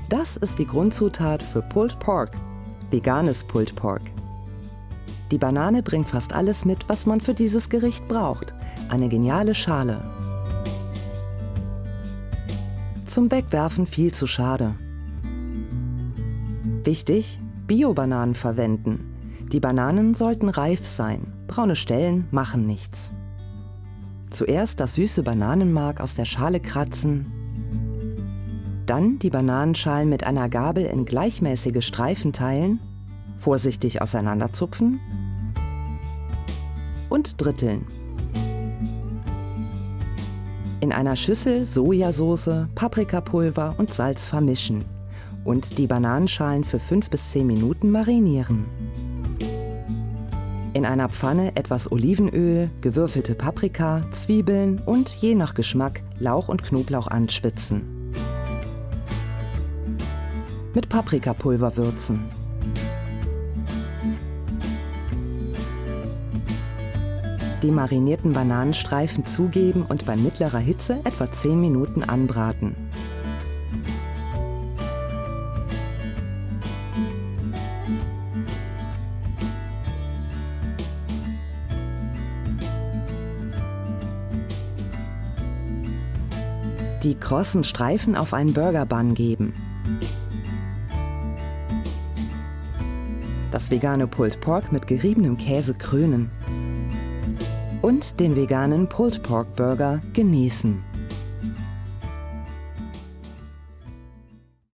Das ist die Grundzutat für Pulled Pork, veganes Pulled Pork. Die Banane bringt fast alles mit, was man für dieses Gericht braucht. Eine geniale Schale. Zum Wegwerfen viel zu schade. Wichtig: Bio-Bananen verwenden. Die Bananen sollten reif sein. Braune Stellen machen nichts. Zuerst das süße Bananenmark aus der Schale kratzen. Dann die Bananenschalen mit einer Gabel in gleichmäßige Streifen teilen, vorsichtig auseinanderzupfen und dritteln. In einer Schüssel Sojasauce, Paprikapulver und Salz vermischen und die Bananenschalen für 5 bis 10 Minuten marinieren. In einer Pfanne etwas Olivenöl, gewürfelte Paprika, Zwiebeln und je nach Geschmack Lauch und Knoblauch anschwitzen. Mit Paprikapulver würzen. Die marinierten Bananenstreifen zugeben und bei mittlerer Hitze etwa 10 Minuten anbraten. Die krossen Streifen auf einen Burger-Bun geben. Das vegane Pulled Pork mit geriebenem Käse krönen. Und den veganen Pulled Pork Burger genießen.